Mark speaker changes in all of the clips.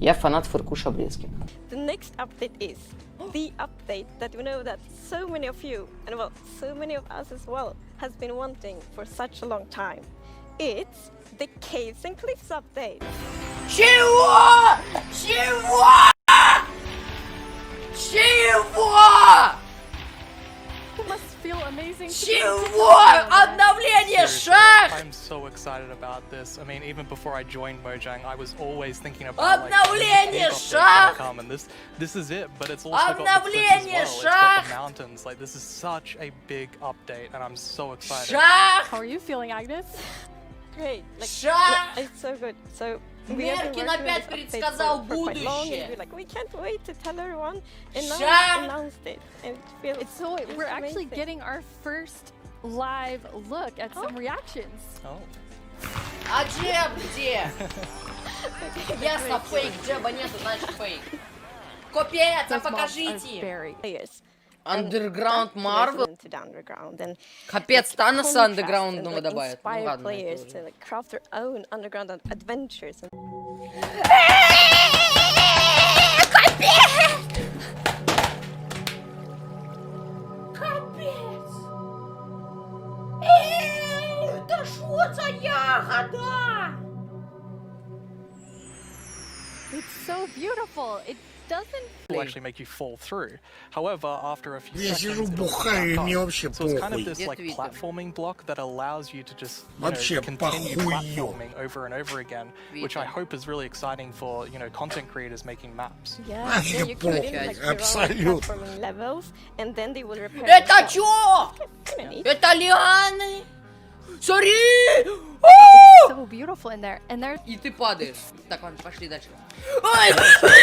Speaker 1: Я фанат Фыркушь-обрыжки.
Speaker 2: The next update is the update that we know that so many of you, and well, so many of us as well, has been wanting for such a long time. It's the Caves and Cliffs update.
Speaker 1: Чего? Чего? Чего?
Speaker 2: It must feel amazing.
Speaker 1: Чего? Обновление шах!
Speaker 3: I'm so excited about this. I mean, even before I joined Mojang, I was always thinking about
Speaker 1: Обновление шах!
Speaker 3: and this is it, but it's also got the cliff as well. It's got the mountains. Like, this is such a big update, and I'm so excited.
Speaker 1: Шах!
Speaker 2: How are you feeling, Agnes? Great. Like,
Speaker 1: Шах!
Speaker 2: it's so good. So
Speaker 1: Меркин опять предсказал будущее.
Speaker 2: Like, we can't wait to tell everyone, and now
Speaker 1: Шах!
Speaker 2: we announced it. And it feels
Speaker 4: So we're actually
Speaker 2: amazing.
Speaker 4: getting our first live look at some reactions.
Speaker 3: Oh.
Speaker 1: А Джеб где? Ясно, фейк. Джеба нету, значит фейк. Капец, а покажите. Underground Marvel? Капец, Таноса андеграундного добавят. Ну ладно, это уже.
Speaker 2: To craft their own underground adventures.
Speaker 1: Капец! Это что за ягода?
Speaker 4: It's so beautiful. It doesn't.
Speaker 3: Will actually make you fall through. However, after a few
Speaker 5: Я
Speaker 3: seconds,
Speaker 5: сижу,
Speaker 3: it'll
Speaker 5: бухаю,
Speaker 3: come
Speaker 5: мне
Speaker 3: up.
Speaker 5: вообще
Speaker 3: So it's kind of
Speaker 5: похуй.
Speaker 3: this like platforming block that allows you to just
Speaker 5: Вообще
Speaker 3: continue
Speaker 5: похую.
Speaker 3: platforming over and over again, which I hope is really exciting for content creators making maps.
Speaker 2: Yeah,
Speaker 5: Вообще
Speaker 2: you can
Speaker 5: похуй,
Speaker 2: like
Speaker 5: абсолютно.
Speaker 2: platforming levels, and then they will repair.
Speaker 1: Это
Speaker 2: themselves.
Speaker 1: чё?
Speaker 2: Kinda neat.
Speaker 1: Это лианы? Смотри!
Speaker 4: So beautiful in there, and there's
Speaker 1: И ты падаешь. Так, ладно, пошли дальше.
Speaker 3: As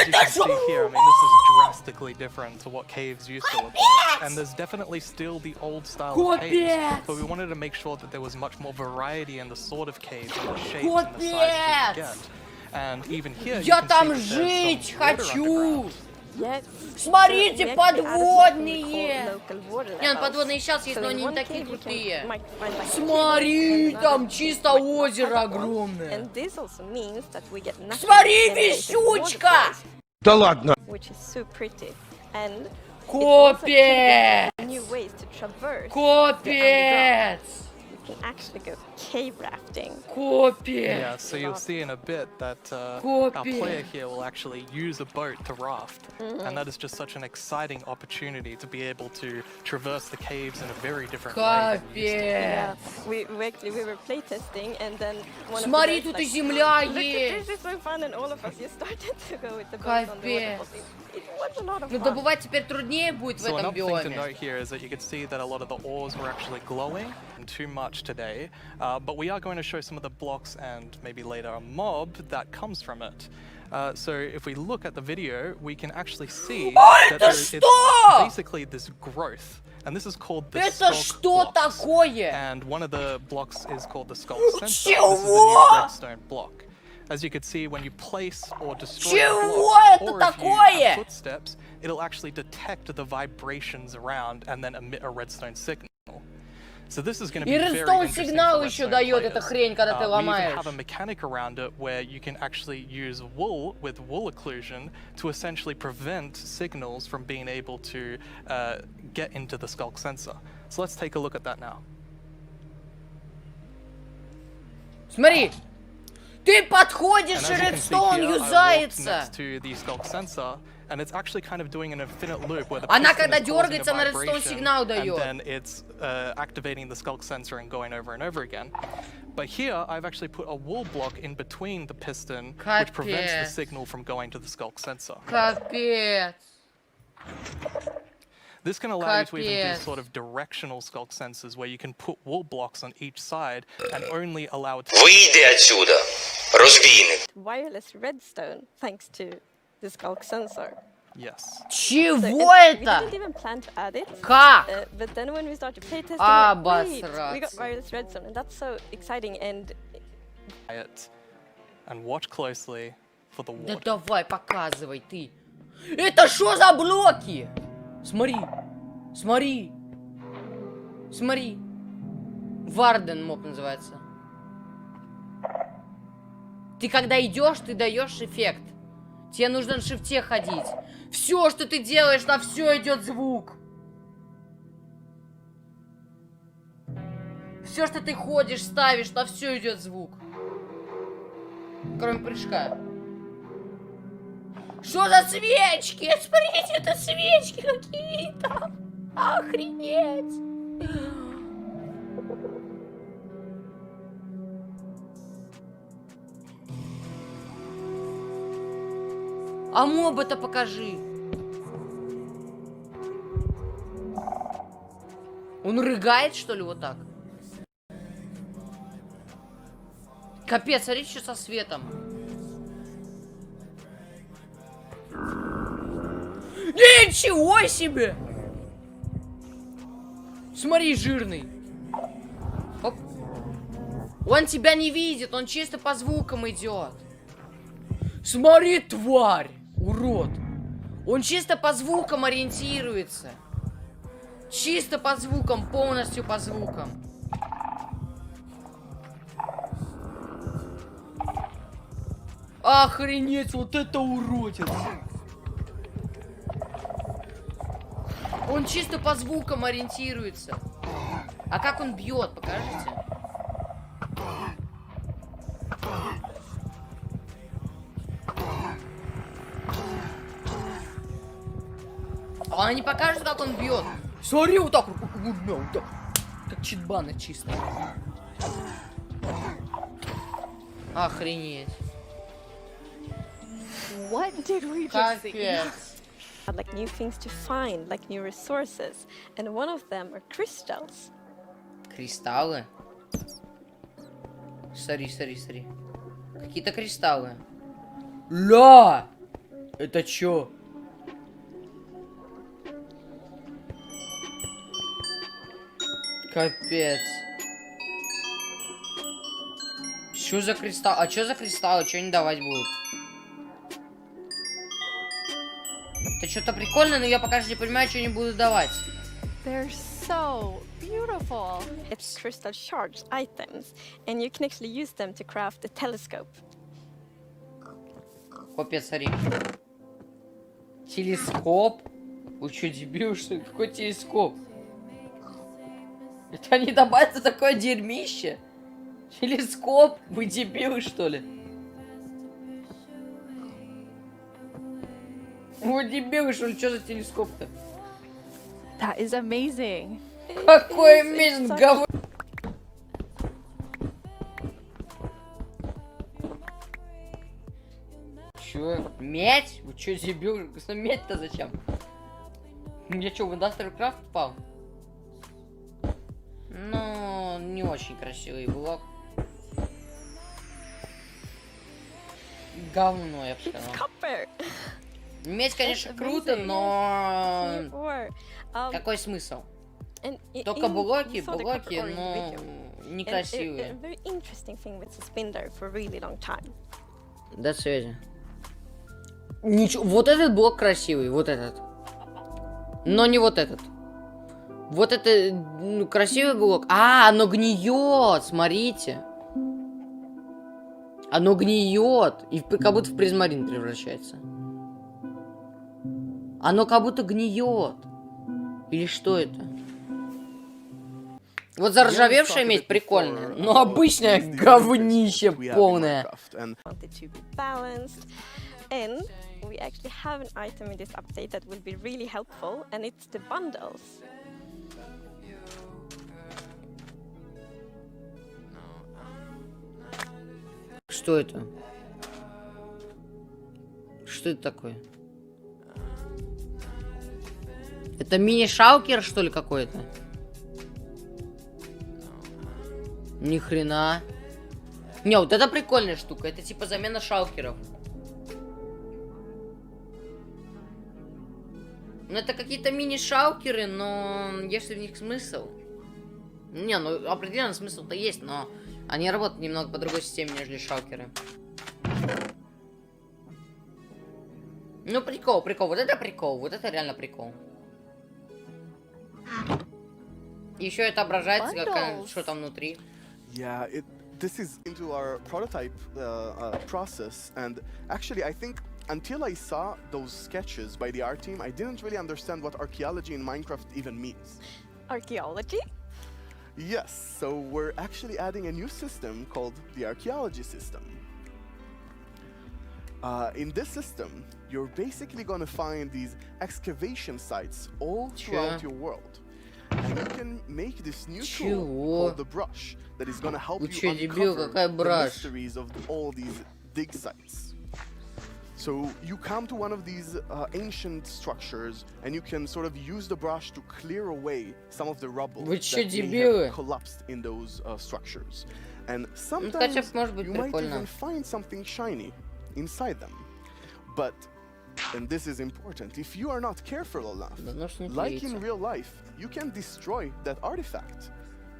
Speaker 3: you can see here, I mean, this is drastically different to what caves used to look like. And there's definitely still the old style of caves, but we wanted to make sure that there was much more variety in the sort of caves and the shapes and the sizes you get. And even here, you
Speaker 1: Я
Speaker 3: can
Speaker 1: там
Speaker 3: see that there's
Speaker 1: жить
Speaker 3: some water
Speaker 1: хочу!
Speaker 3: underground.
Speaker 2: Yes.
Speaker 1: Смотрите,
Speaker 2: So we actually added something
Speaker 1: подводные!
Speaker 2: called local water
Speaker 1: Не, ну
Speaker 2: levels.
Speaker 1: подводные сейчас есть,
Speaker 2: So
Speaker 1: но
Speaker 2: in
Speaker 1: они не
Speaker 2: one
Speaker 1: такие
Speaker 2: cave you can
Speaker 1: крутые.
Speaker 2: might find, like,
Speaker 1: Смотри,
Speaker 2: caves,
Speaker 1: там
Speaker 2: and
Speaker 1: чисто
Speaker 2: like
Speaker 1: озеро
Speaker 2: one.
Speaker 1: огромное.
Speaker 2: And this also means that we get nothing
Speaker 1: Смотри,
Speaker 2: but generated
Speaker 1: вещучка!
Speaker 2: waterfalls,
Speaker 5: Да ладно.
Speaker 2: which is so pretty. And
Speaker 1: Капец!
Speaker 2: new ways to traverse.
Speaker 1: Капец!
Speaker 2: We can actually go cave rafting.
Speaker 1: Капец!
Speaker 3: Yeah, so you'll see in a bit that our player here will actually use a boat to raft. And that is just such an exciting opportunity to be able to traverse the caves in a very different way. than you used to.
Speaker 2: Yeah,
Speaker 1: Капец!
Speaker 2: we were playtesting, and then one
Speaker 1: Смотри,
Speaker 2: of the
Speaker 1: тут
Speaker 2: guys,
Speaker 1: и
Speaker 2: like,
Speaker 1: земля
Speaker 2: look at
Speaker 1: есть!
Speaker 2: this is so fun, and all of us just started to go with the boat on the
Speaker 1: Капец!
Speaker 2: waterfalls. It was a lot of
Speaker 1: Ну
Speaker 2: fun.
Speaker 1: добывать теперь труднее будет в
Speaker 3: So
Speaker 1: этом
Speaker 3: another thing to
Speaker 1: биоме.
Speaker 3: note here is that you could see that a lot of the ores were actually glowing too much today, but we are going to show some of the blocks and maybe later a mob that comes from it. So if we look at the video, we can actually see that it's basically this growth. And this is called the
Speaker 1: Это
Speaker 3: skulk
Speaker 1: что
Speaker 3: blocks.
Speaker 1: такое?
Speaker 3: And one of the blocks is called the skulk sensor. This is a new redstone block. As you can see, when you place or destroy a
Speaker 1: Чего
Speaker 3: block,
Speaker 1: это
Speaker 3: or if you
Speaker 1: такое?
Speaker 3: have footsteps, it'll actually detect the vibrations around and then emit a redstone signal. So this is going to be
Speaker 1: И
Speaker 3: very
Speaker 1: redstone
Speaker 3: interesting
Speaker 1: сигнал
Speaker 3: for
Speaker 1: еще
Speaker 3: redstone
Speaker 1: дает
Speaker 3: players.
Speaker 1: эта хрень, когда ты
Speaker 3: We even
Speaker 1: ломаешь.
Speaker 3: have a mechanic around it where you can actually use wool with wool occlusion to essentially prevent signals from being able to get into the skulk sensor. So let's take a look at that now.
Speaker 1: Смотри! Ты
Speaker 3: And
Speaker 1: подходишь,
Speaker 3: as
Speaker 1: и
Speaker 3: you can see
Speaker 1: редстоун
Speaker 3: here, I walked
Speaker 1: юзается!
Speaker 3: next to the skulk sensor, and it's actually kind of doing an infinite loop where the
Speaker 1: Она,
Speaker 3: piston
Speaker 1: когда
Speaker 3: is causing a
Speaker 1: дергается, она redstone
Speaker 3: vibration,
Speaker 1: сигнал
Speaker 3: and
Speaker 1: дает.
Speaker 3: then it's activating the skulk sensor and going over and over again. But here, I've actually put a wool block in between the piston, which prevents the
Speaker 1: Капец.
Speaker 3: signal from going to the skulk sensor.
Speaker 1: Капец!
Speaker 3: This can allow you to even do
Speaker 1: Капец.
Speaker 3: sort of directional skulk sensors where you can put wool blocks on each side and only allow it to...
Speaker 6: Вийди отсюда, розбійник.
Speaker 2: Wireless redstone, thanks to the skulk sensor.
Speaker 3: Yes.
Speaker 1: Чего
Speaker 2: We
Speaker 1: это?
Speaker 2: didn't even plan to add it.
Speaker 1: Как?
Speaker 2: But then when we started playtesting, we got
Speaker 1: Обосраться.
Speaker 2: wireless redstone, and that's so exciting. And
Speaker 3: It and watch closely for the
Speaker 1: Да
Speaker 3: water.
Speaker 1: давай, показывай ты. Это что за блоки? Смотри, смотри, смотри. Варден моб называется. Ты когда идешь, ты даешь эффект. Тебе нужно на шифте ходить. Все, что ты делаешь, на все идет звук. Все, что ты ходишь, ставишь, на все идет звук. Кроме прыжка. Что за свечки? Смотрите, это свечки какие-то. Охренеть. А моба-то покажи. Он рыгает, что ли, вот так? Капец, смотри, что со светом. Ничего себе! Смотри, жирный. Оп. Он тебя не видит, он чисто по звукам идет. Смотри, тварь, урод. Он чисто по звукам ориентируется. Чисто по звукам, полностью по звукам. Охренеть, вот это уродец. Он чисто по звукам ориентируется. А как он бьет, покажите? А она не покажет, как он бьет. Смотри, вот так вот так. Как читбаны чисто. Охренеть.
Speaker 4: What did we just see?
Speaker 1: Капец.
Speaker 2: Like new things to find, like new resources, and one of them are crystals.
Speaker 1: Кристаллы? Смотри, смотри, смотри. Какие-то кристаллы. Ля! Это чё? Капец. Что за кристалл? А что за кристаллы? Что они давать будут? Это что-то прикольное, но я пока что не понимаю, что они будут давать.
Speaker 4: They're so beautiful.
Speaker 2: It's crystal shards items, and you can actually use them to craft a telescope.
Speaker 1: Капец, смотри. Телескоп? Вы что, дебил, что ли? Какой телескоп? Это они добавят такое дерьмище? Телескоп? Вы дебилы, что ли? Вы дебилы, что ли? Что за телескоп-то?
Speaker 4: That is amazing.
Speaker 1: Какой
Speaker 2: It's
Speaker 1: месяц
Speaker 2: such-
Speaker 1: говно! Чё? Медь? Вы чё, дебил? Медь-то зачем? Я чё, в Industrial Craft попал? Ну, не очень красивый блок. Говно, я бы
Speaker 2: It's
Speaker 1: сказал.
Speaker 2: copper.
Speaker 1: Медь, конечно,
Speaker 2: That's
Speaker 1: круто,
Speaker 2: amazing.
Speaker 1: но...
Speaker 2: Here ore.
Speaker 1: Какой смысл?
Speaker 2: And
Speaker 1: Только
Speaker 2: you
Speaker 1: блоки,
Speaker 2: saw the
Speaker 1: блоки,
Speaker 2: copper ore in the
Speaker 1: но
Speaker 2: video. And a
Speaker 1: некрасивые.
Speaker 2: very interesting thing which has been there for a really long time.
Speaker 1: До связи. Ничего, вот этот блок красивый, вот этот. Но не вот этот. Вот это ну, красивый блок. А, оно гниет, смотрите. Оно гниет. И как будто в призмарин превращается. Оно как будто гниет. Или что это? Вот заржавевшая медь прикольная. Но обычное говнище полное.
Speaker 2: Wanted to be balanced, and we actually have an item in this update that will be really helpful, and it's the bundles.
Speaker 1: Что это? Что это такое? Это мини-шалкер, что ли, какой-то? Ни хрена. Не, вот это прикольная штука. Это типа замена шалкеров. Ну, это какие-то мини-шалкеры, но есть ли в них смысл? Не, ну, определенно смысл-то есть, но они работают немного по другой системе, нежели шалкеры. Ну, прикол, прикол. Вот это прикол. Вот это реально прикол. Еще это отображается, как, что там внутри.
Speaker 5: Yeah, this is into our prototype process, and actually I think until I saw those sketches by the art team, I didn't really understand what archaeology in Minecraft even means.
Speaker 2: Archaeology?
Speaker 5: Yes, so we're actually adding a new system called the archaeology system. In this system, you're basically going to find these excavation sites all throughout your world. And you can make this new tool called the brush that is going to help you uncover the mysteries of all these dig sites. So you come to one of these ancient structures and you can sort of use the brush to clear away some of the rubble that may have collapsed in those structures. And sometimes you might even find something shiny inside them. But, and this is important, if you are not careful enough, like in real life, you can destroy that artifact.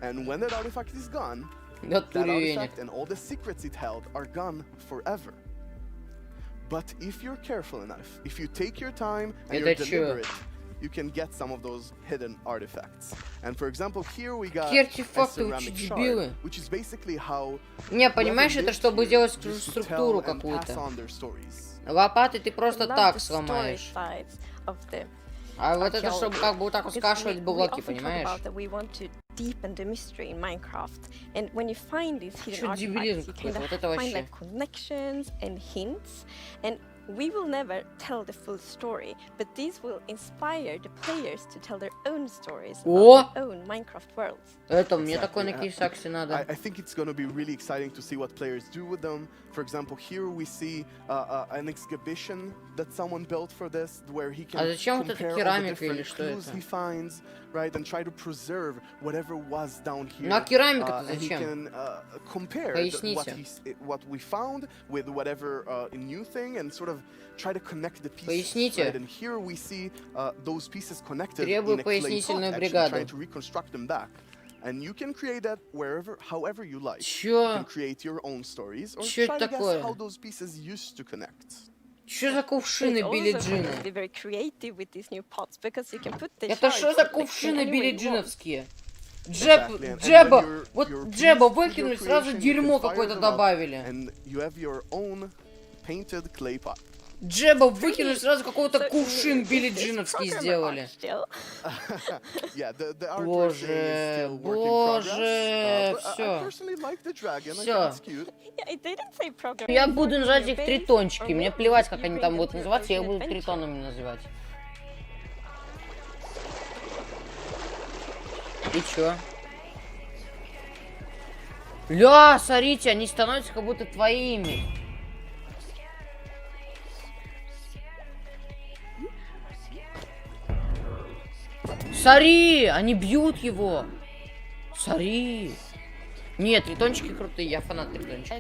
Speaker 5: And when that artifact is gone, that artifact and all the secrets it held are gone forever. But if you're careful enough, if you take your time and you're deliberate, you can get some of those hidden artifacts. And for example, here we got a ceramic shard, which is basically how...
Speaker 1: Не, понимаешь, это чтобы сделать структуру какую-то. Лопаты ты просто так сломаешь. А вот это чтобы как бы вот так вот скашивать блоки, понимаешь?
Speaker 2: Deepen the mystery in Minecraft, and when you find these hidden artifacts, you kind of find like connections and hints, and we will never tell the full story, but these will inspire the players to tell their own stories about their own Minecraft worlds.
Speaker 1: Это мне такой на кейсаксе надо.
Speaker 5: I think it's going to be really exciting to see what players do with them. For example, here we see an exhibition that someone built for this, where he can compare all the different clues he finds, right, and try to preserve whatever was down here. And he can compare what we found with whatever new thing and sort of try to connect the pieces. Right? And here we see those pieces connected in a clay pot, actually trying to reconstruct them back. And you can create that wherever, however you like. You can create your own stories or try to guess how those pieces used to connect.
Speaker 1: Что за кувшины билли-джины? Это что за кувшины билли-джиновские? Джеба, вот Джеба выкинули, сразу дерьмо какое-то добавили. Джеба выкинули, сразу какой-то кувшин билли-джиновский сделали. Боже, боже, все. Все. Я буду называть их тритончики. Мне плевать, как они там будут называться, я их буду тритонами называть. И чё? Ля, смотрите, они становятся как будто твоими. Смотри, они бьют его. Смотри. Нет, тритончики крутые, я фанат тритончиков.